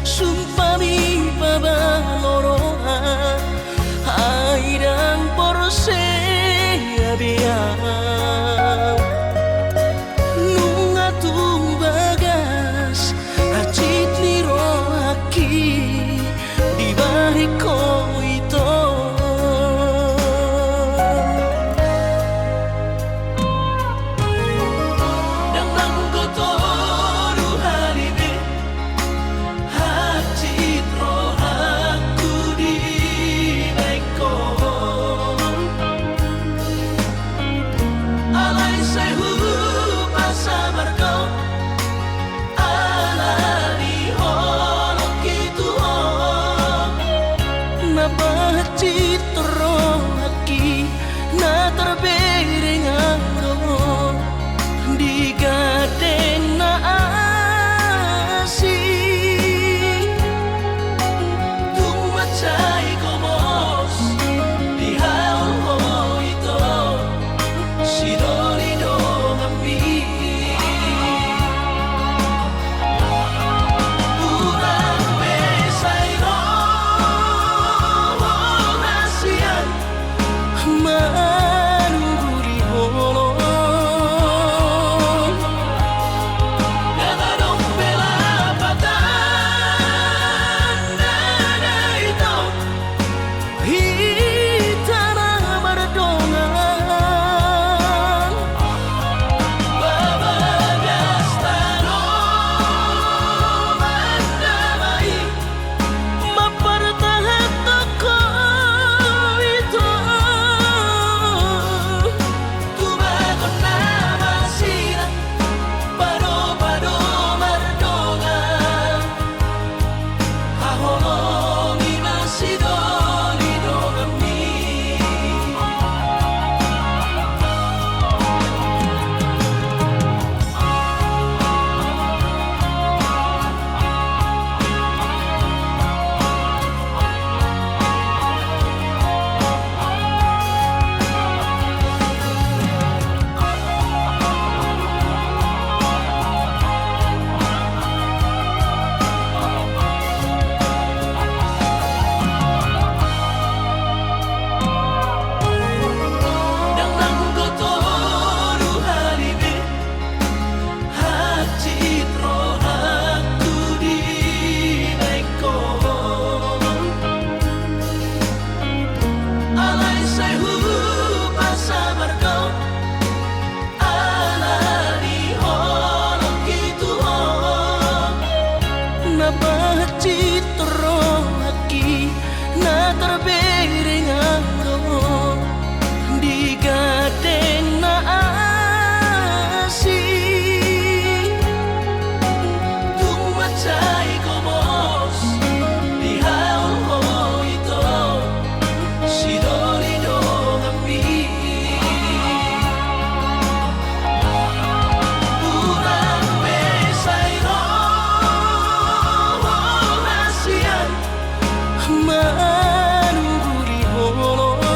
sumpah mi pabaloroan airang porse abiang nunga tu bagas acit niro haki di bariko itu dan nanggo toru halibe acit roh aku di bariko alai sehu pasabar kau alani holok itu na bacit roh haki na terbereng anggo di gadeng na asi tumacay komos di haul itu si dolido kami urang besay roh nasian manuguri holong nagadong pelapatan nana itu hitana mardongan babagas tanong mandamai mapartahan toko itu tumagon na masira pado-pado mardongan haholongi masidolido kami dan nanggo toru halibe acit roh aku di bariko alai sehu pasabar kau alani holok itu na bacit roh haki na terbereng anggo di gadeng na asi tumacay komos di haul itu si dolido kami urang besay roh nasian manuguri holong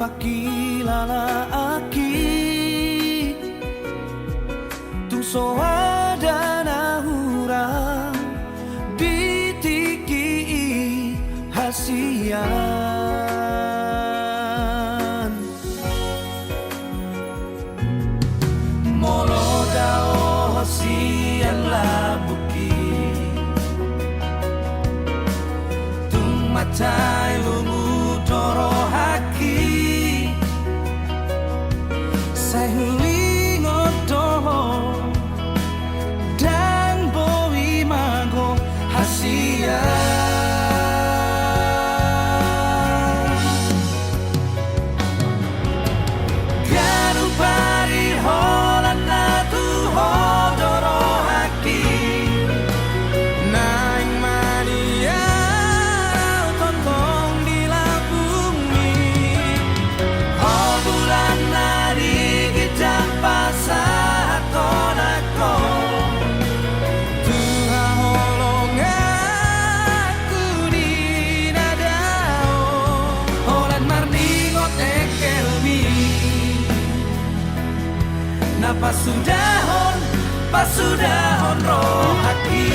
pakilala aki tung soada na hurang bitiki hasian molo dao hasian labuki tung matai lumu toro haki sai hulingo toho dan boi mago hasian pasudahon roh haki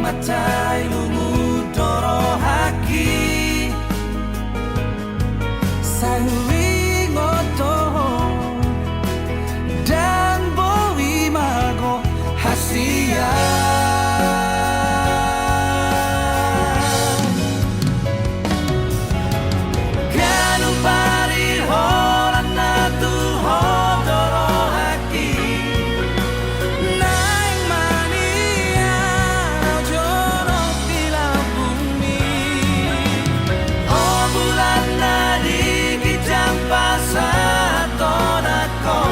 matai lumu toro haki sai hulingo toho dan boi mago hasian kanu pari horan na tu hodoro haki naing mania jorok di lambungmi oh bulan nadi kijang pasatonako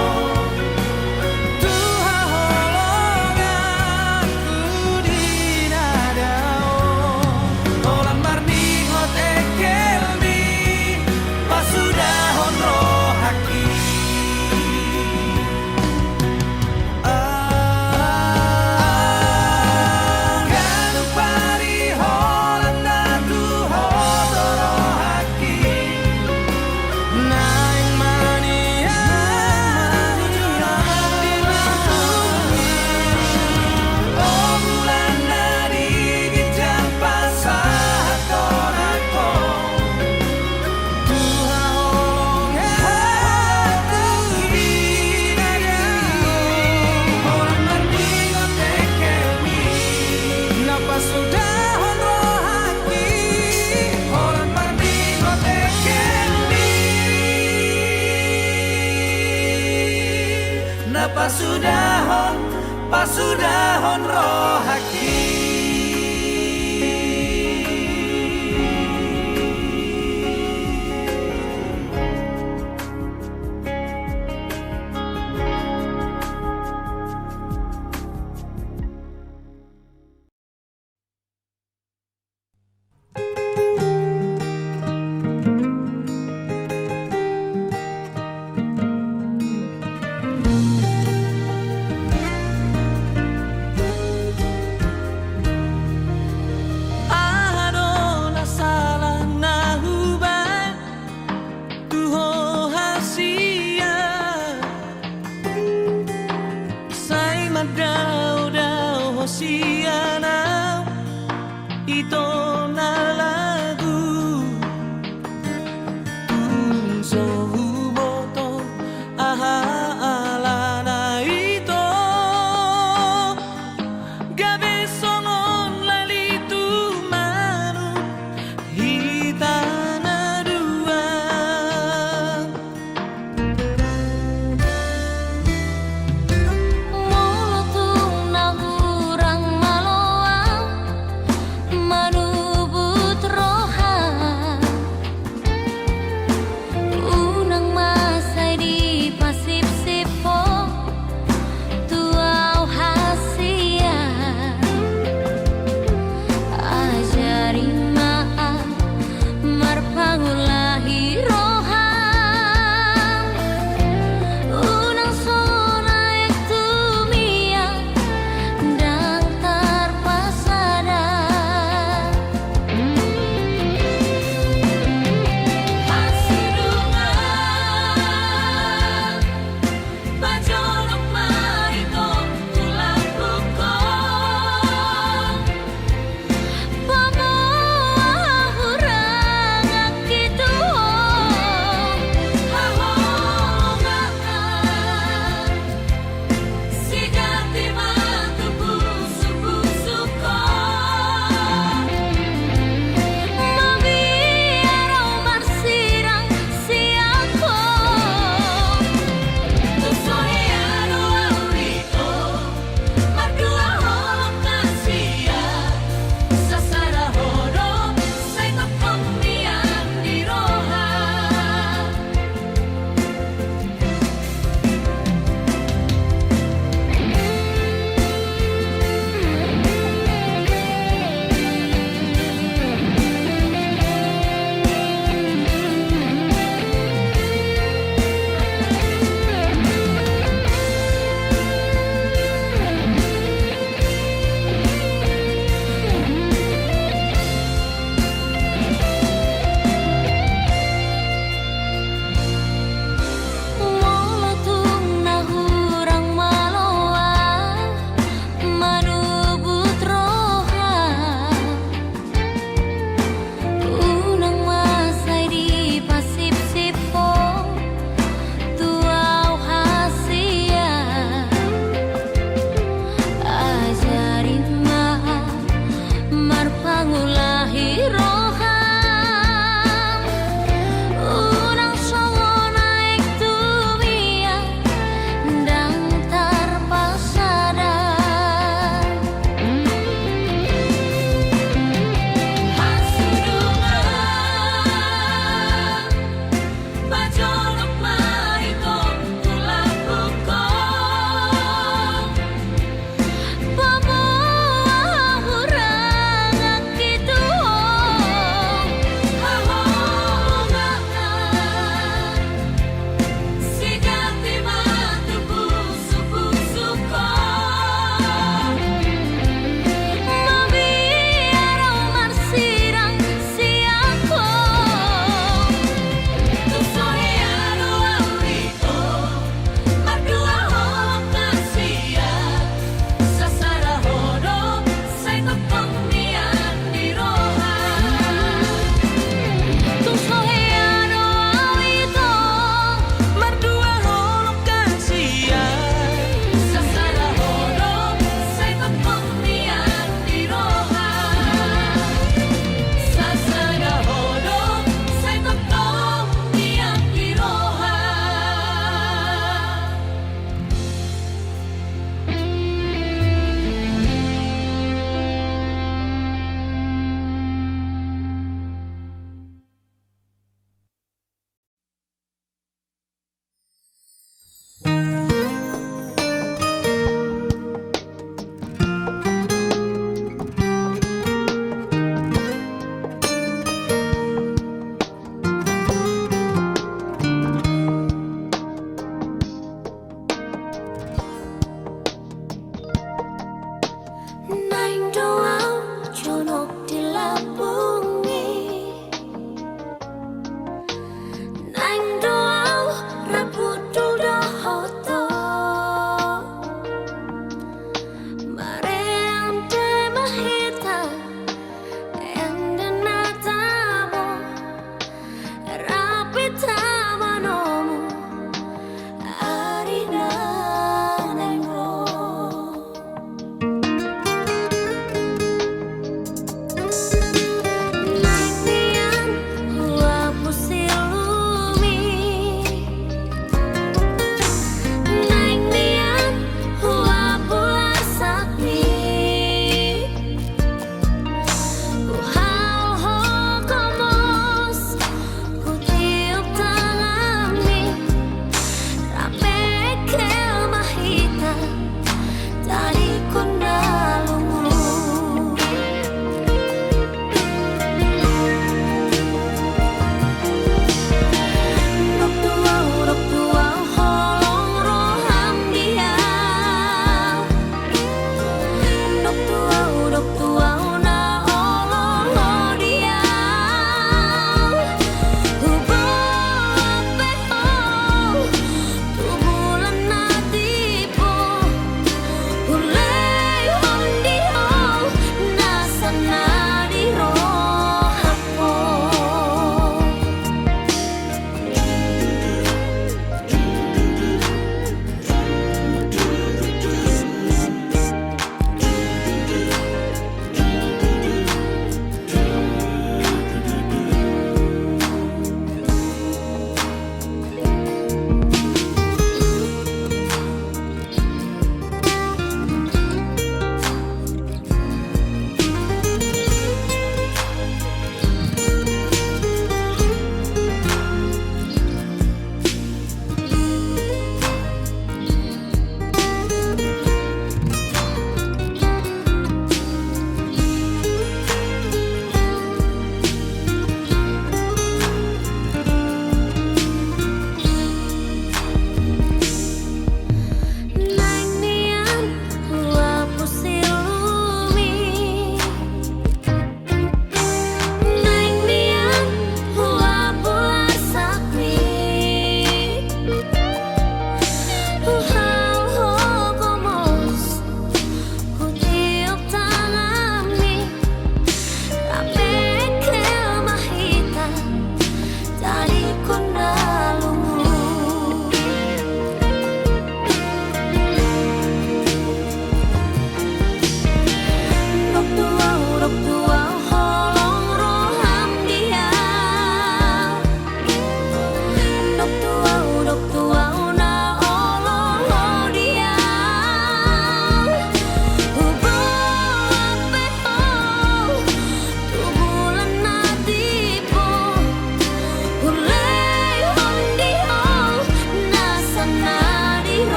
Tuhan holonganku di nadao Tolan marni ngot ekelmi pasudahon roh haki kanu pari holan nadu hodoro haki naing mania jorok di lambungmi oh bulan nadi kijang pasatonako Tuhan holonganku di nadao Horan mardingot ekelmi napasudahon roh haki Horan mardingot ekelmi pasudahon roh haki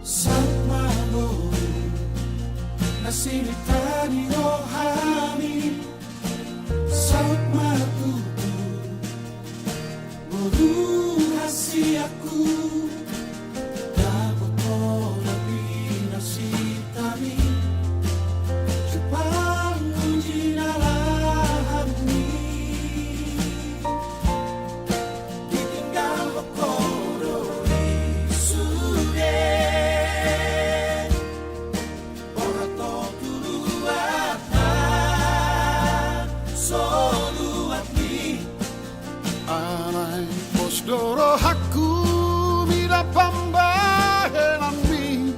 sama boru nasilitani rohani saut matutu boru hasiaku dapat lebih nasitani Jepang jinalahami ditinggal okoro isude orato tuluata soluati Alay posdoro haku mira pambahenami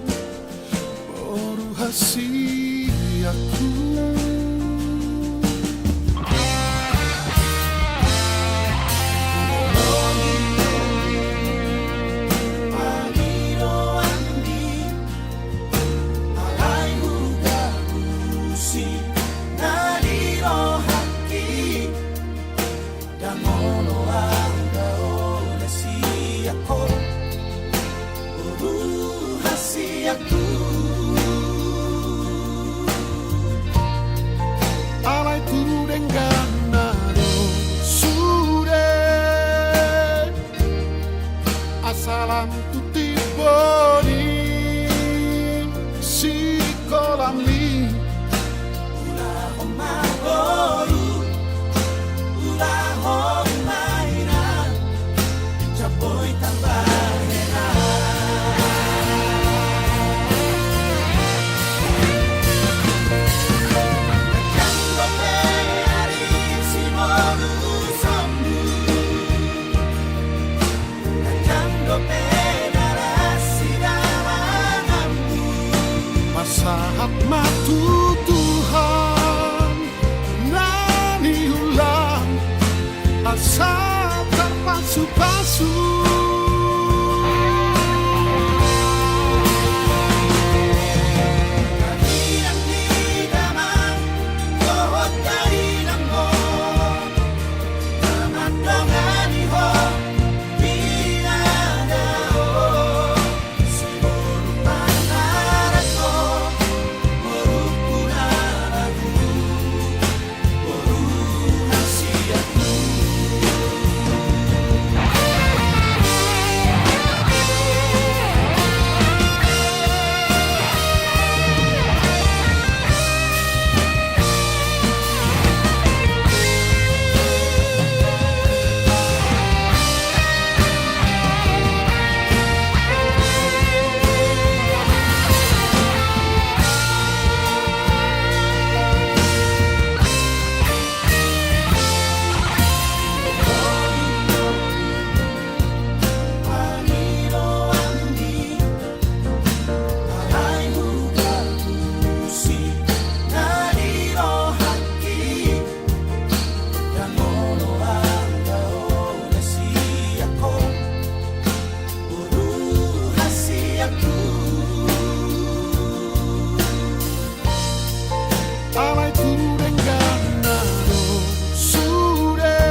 boru hasiaku Alay tu denganado sude asalam tu tiboni si kolami ulah omagoru ulah omaina capoy tambahena saat matu Tuhan nani ulang asa terpasu-pasu Alay tu denganado sude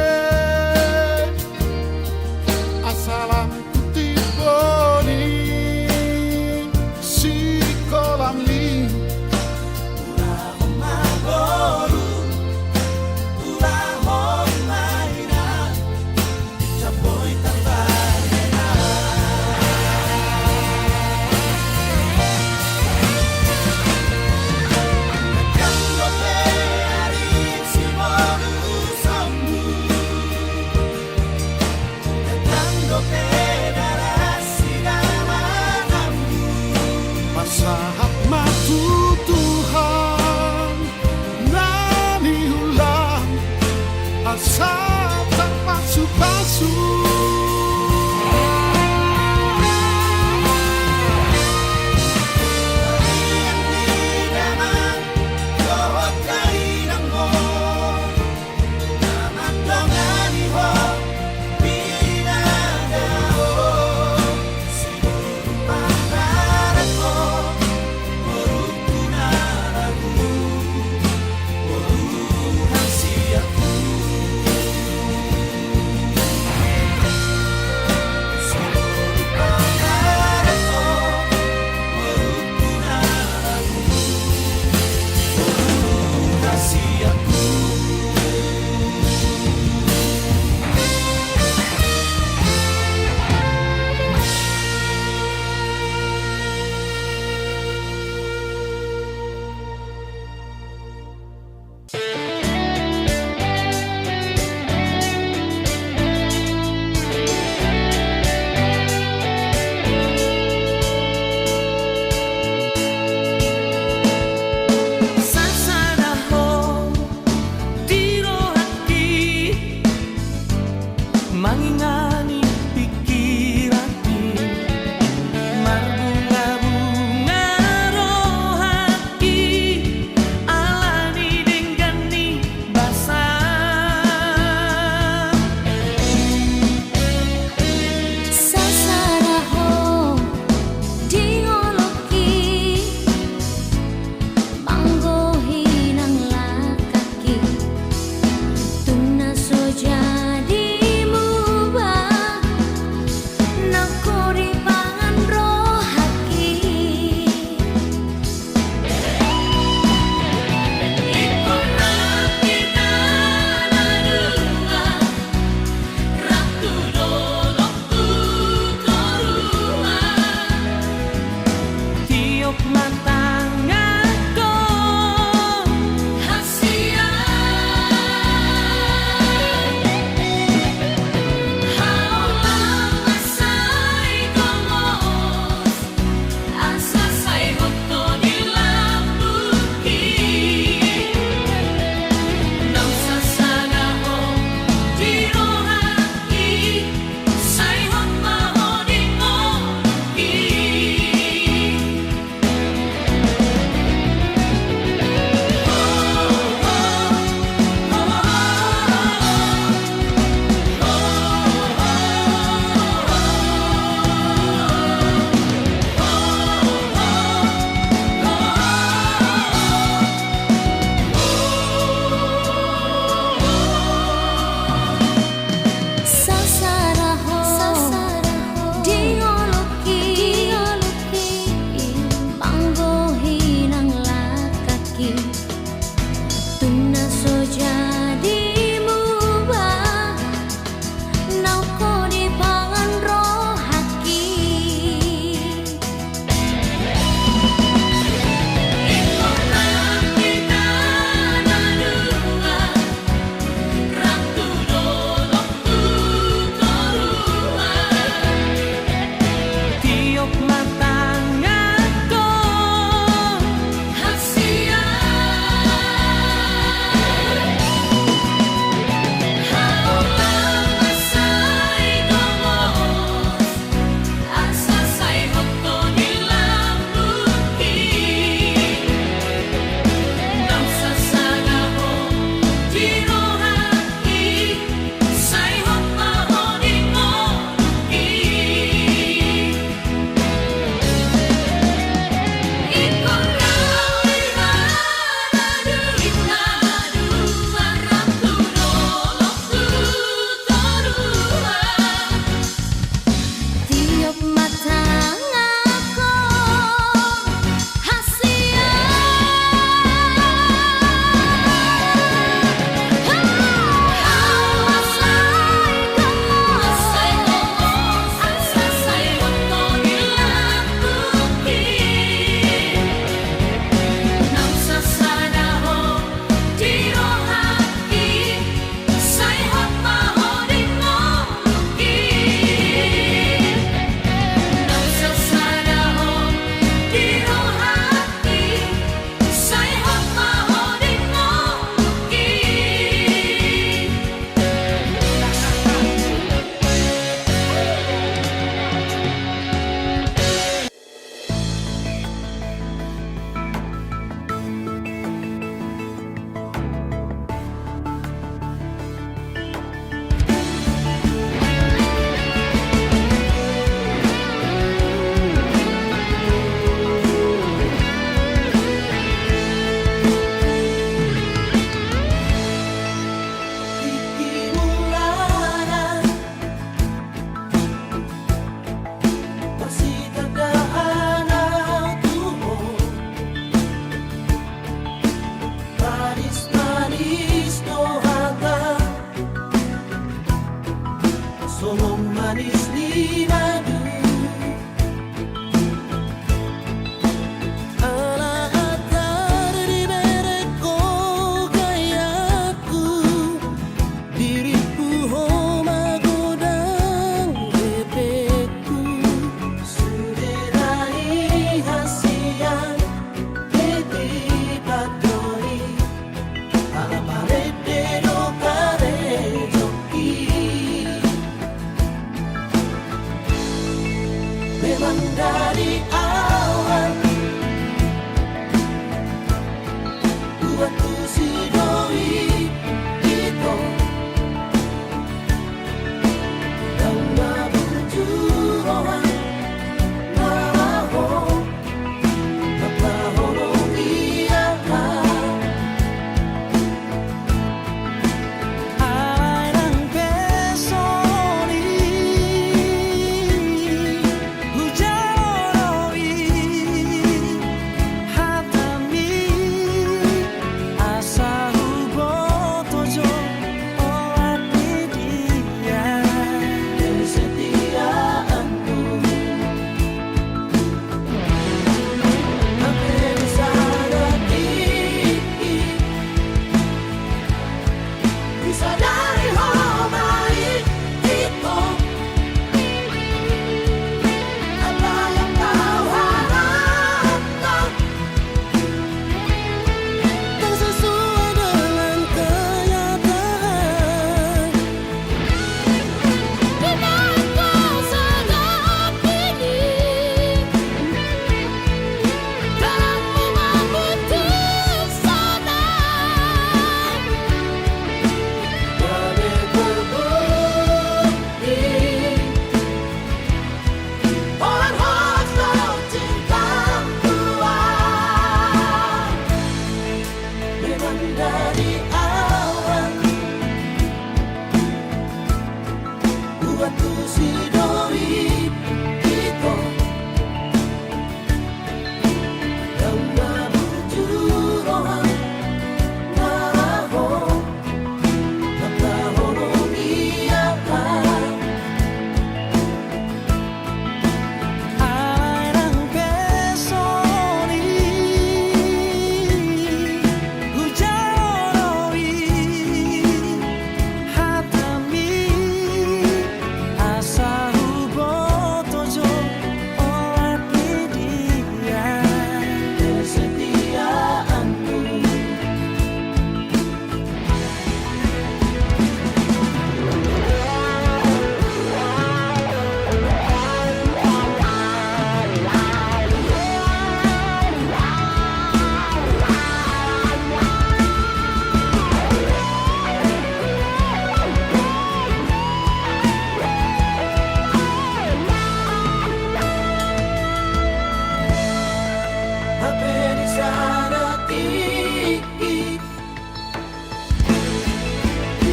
asalam tu tiboni si kolami ulah omagoru ulah omaina capoy tambahena saat matu Tuhan nani ulang asa terpasu-pasu matanganku hasia haulah masai gomos asa sai hoto di lambuki nang sasagaho di rohaki sai hot mahoni ngoki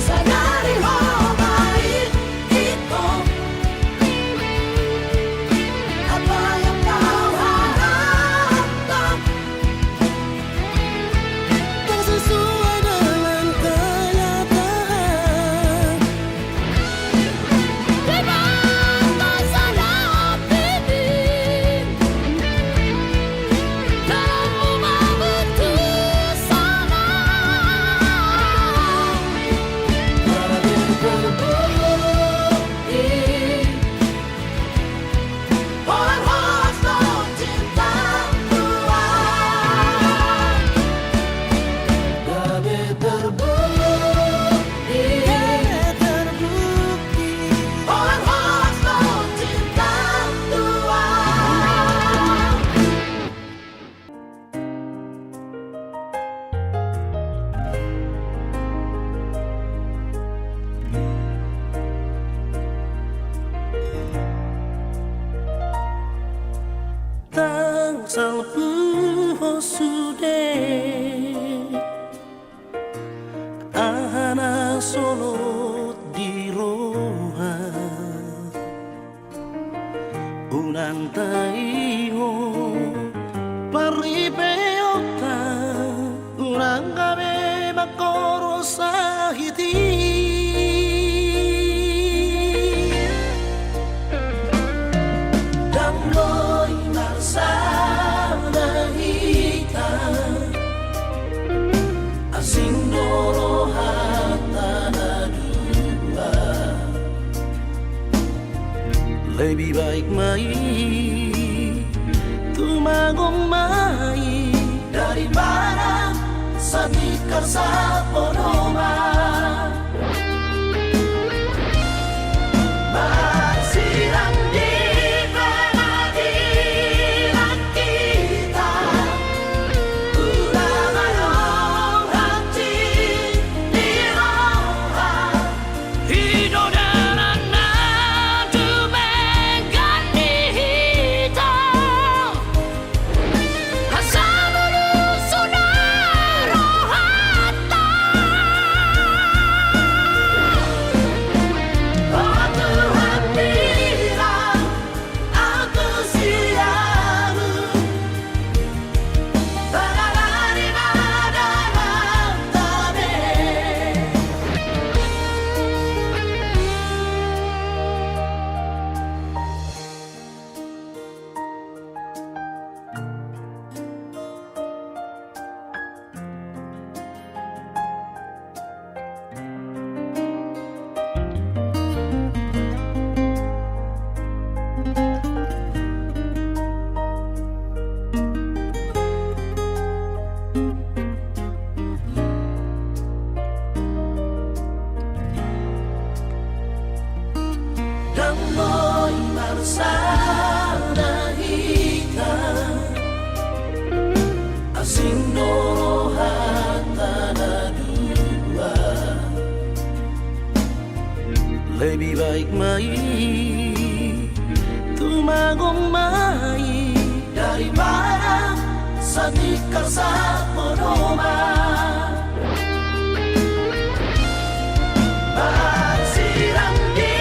Sadari ho baik itu apa yang kau harapkan, tak sesuai dengan kenyataan. Dengan salah pilih dalam rumah bertusana, Orang hoax non cinta Tuhan, gabe terbukti. Orang hoax non cinta Tuhan. Tangsal puho sude Ahana solo di roha Unang taiho Paribeota Unang gabe makoro sahiti Damloy marsada hita asing doro hatana dua. Lebih baik mai tumagong mai Daripada sanikar sa ponoma. Masirang di pengadilan kita, ulangan ang hati di roha. hidodanan tu mengganti hitam, asal sudah rohata. Oh Tuhan bilang aku siamu, barangkali dalam tabir. Damloy marsada hita asing doro hatana dua. Lebih baik mai tumagong mai Daripada sanikar sa ponoma. Masirang di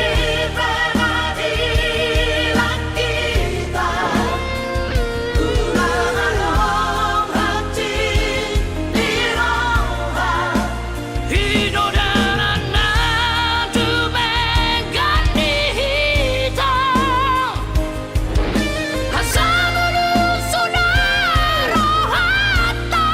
pengadilan kita, ulangan ang hati di roha. Hidodanan tu mengganti hitam, asal sudah rohata.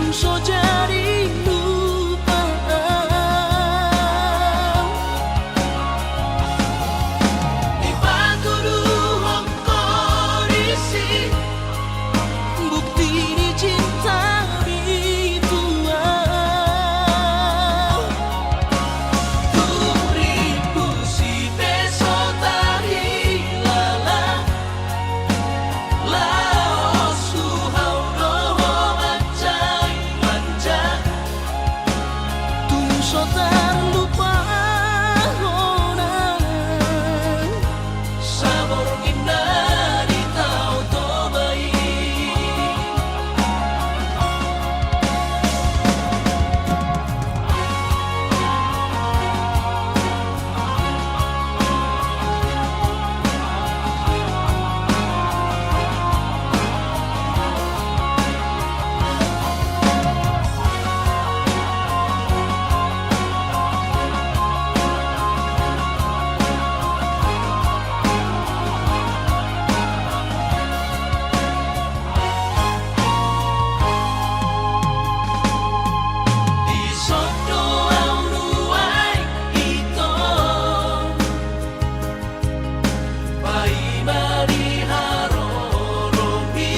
tungso jadi lupa. Di paguru kondisi Bukti di cinta ritual. Turiku si beso tahilala Laos suhau doho mancai manja Tungso terlupa honang. Sabor inna di tau tobai Di soto au nuai ito Pai mari harorobi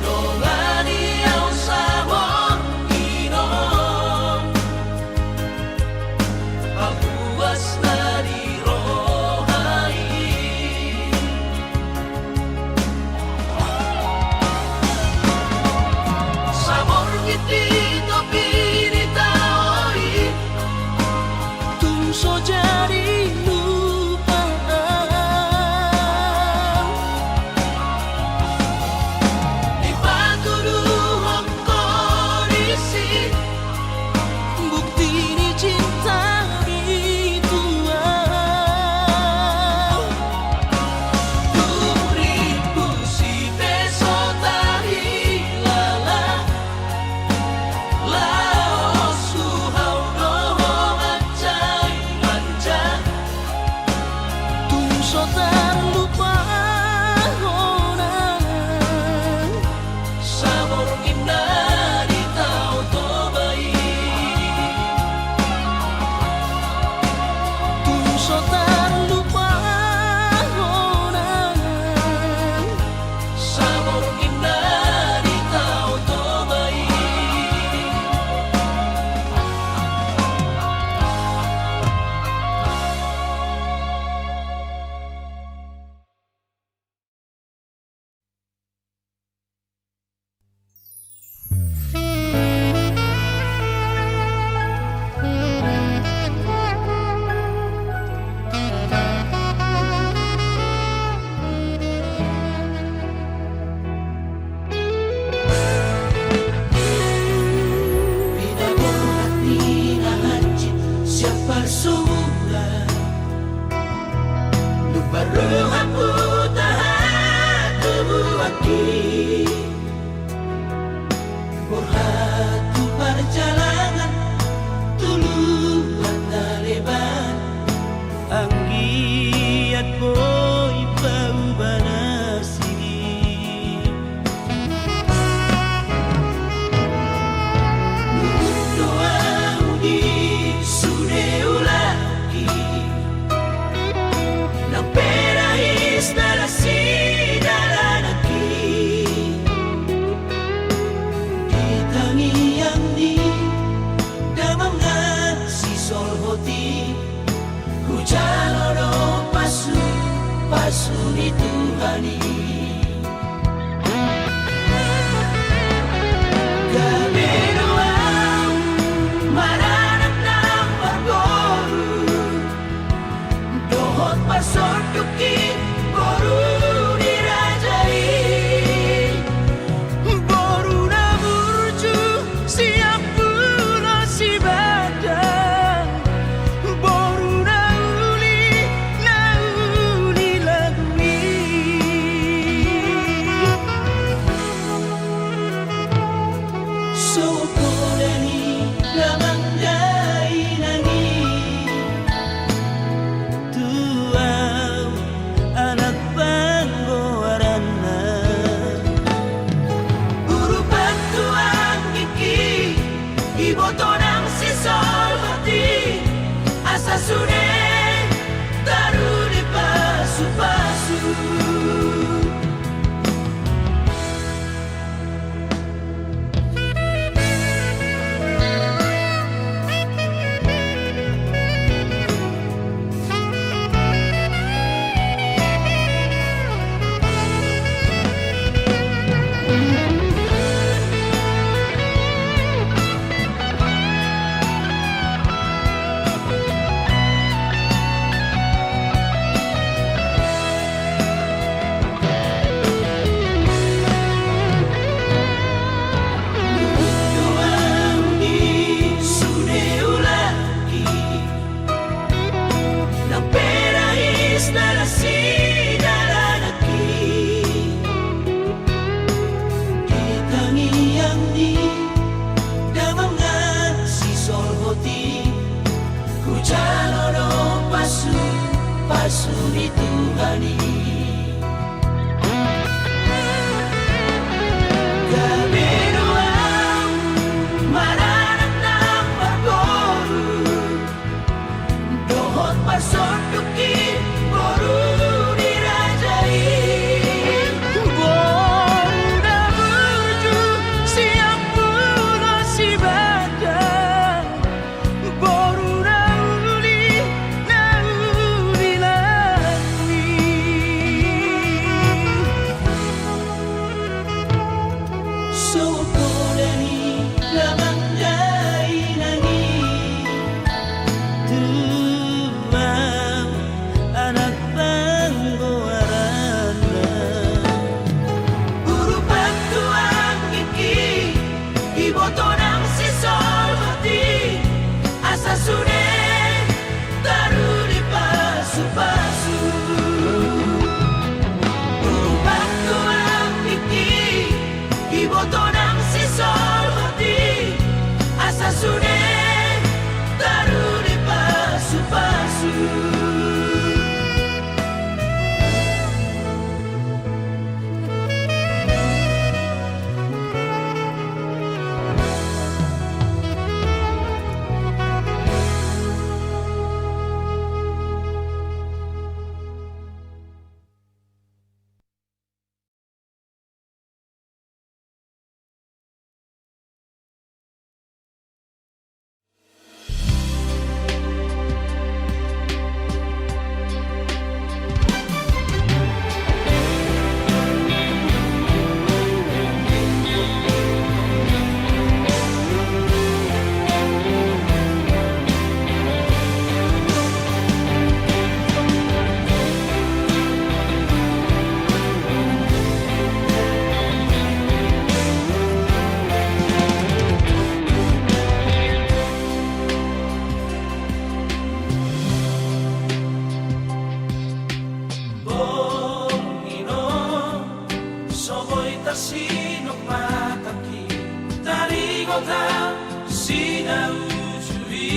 Nolani au sabon inom Papuas na di rohai Sabor ngiti topi di taoi Tungso jadi lupa. Di paguru kondisi Bukti di cinta ritual. Turiku si beso tahilala Laos suhau doho mancai manja Tungso terlupa honang. Sabor inna di tau tobai Tungso terlupa honang. Sabor inna di tau tobai Pinagulak ni Haji siapa sudah Luparuhan putahan tubuh aki Burhatu perjalanan Tuluhan taliban Anggiat boy paubanasi. Doa di sude ulaki Nang perahis na lasi dalanaki Ditangiang ni damangan si solhoti Hujan oro pasu ni Tuhani Kami doang maranak ng barboru Dohot pasor yuki boru dirajai Boru na burju siap pula si badan. Boru na uli lagui. Sokolani lamang dainani Tuaw anak panggoarana. temani. Kami dua maranak ng magboru, dohot pasok duki boru dirajain. Baru dah berju siap pula si badan, baru nauli lagi. Sopolani lamang dai nani, Demam anak panggoarana, buru pagtuang iki, iboto ng sisol hati, asa sunen, taruli pasu-pasu. Buru pagtuang iki, iboto ng sisol hati, asa sunen, taruli pasu-pasu. Sinok mataki tarigota sinaujui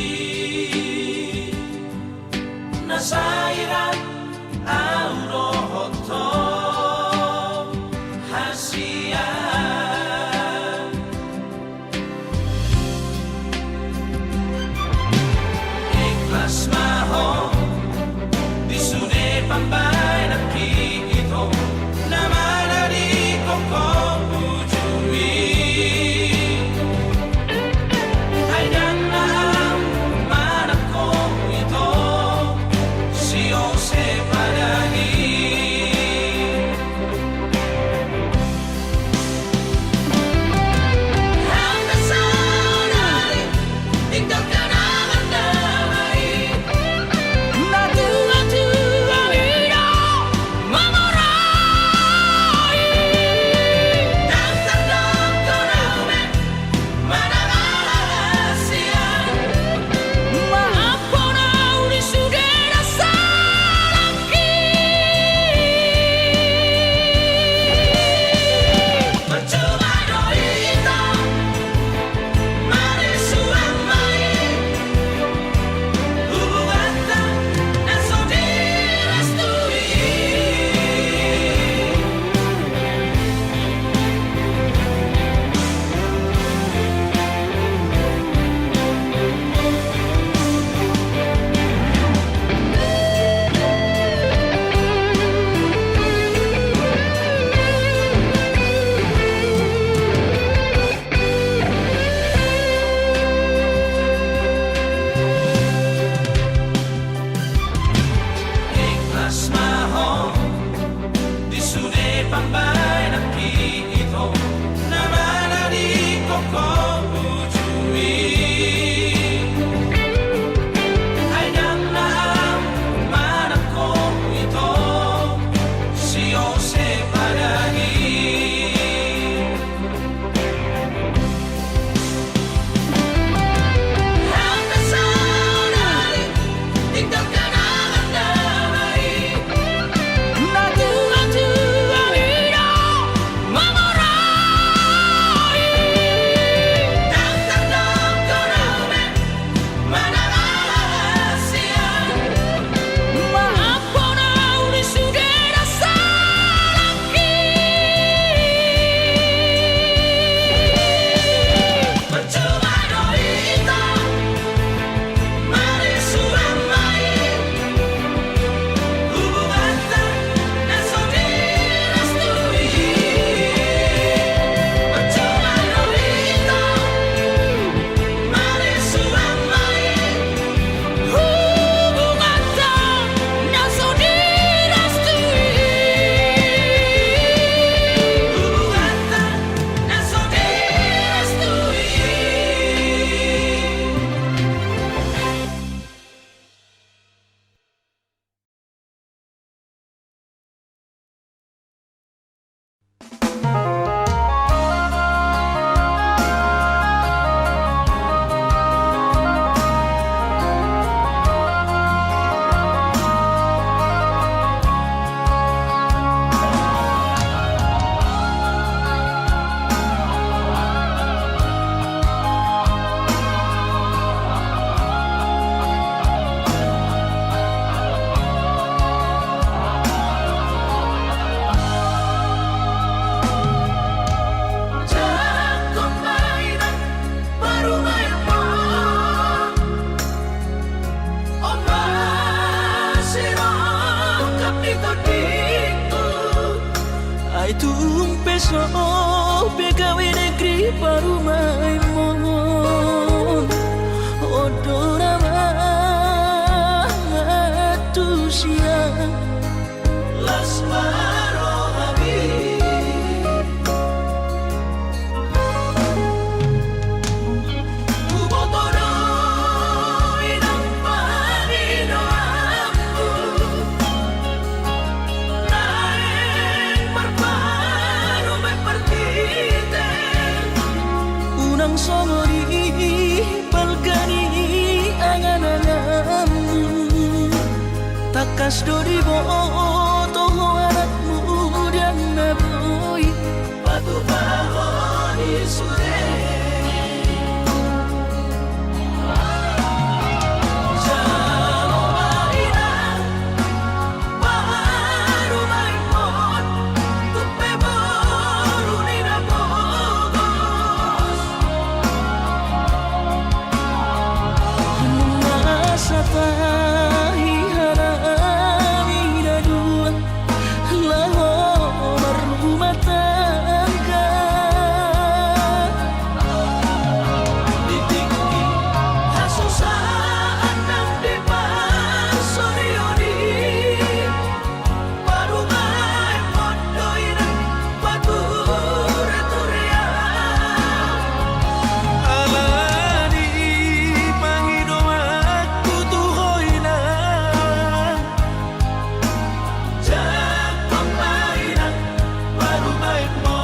nasairan aurohoto hasian ikhlas maho disude pambay nakikito naman kong ujui ay dan ang manak ko ito si iso begawe negeri parumai mon odora matusia Lasmaro Habib Kubotoro inang panino aku Naeng marparo me partite unang songori balgani angan-anganmu takas doribo toho anakmu dan naboy Batu bahon isure Jalo mainan Baru main mon Tupe baru nina bogos masa tahi harami dua laho berumah tangga Ditinggi Hasusaan ng di pasorioni Baru main mondoy ng pature-turea alani pangidomat tutuhoy na Jakong mainan Baru main mo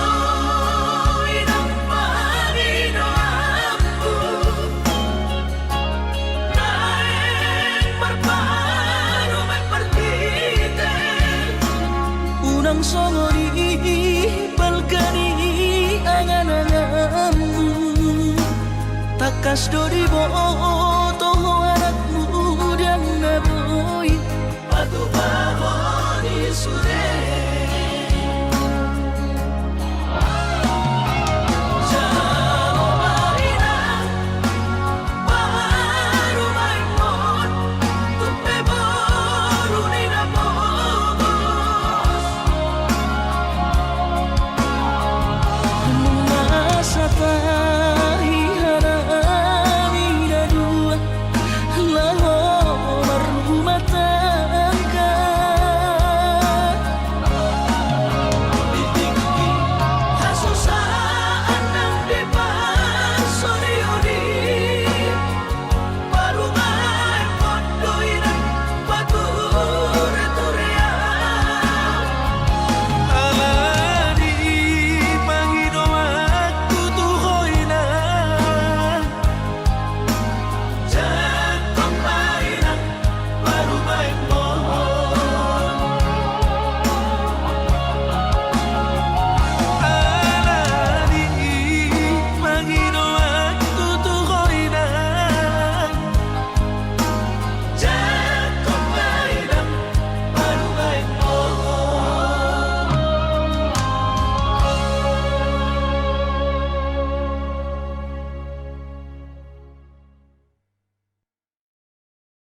Kubotoroy ng panino ako Naeng marparo may partite unang songori balgani angan-anganmu takas doribo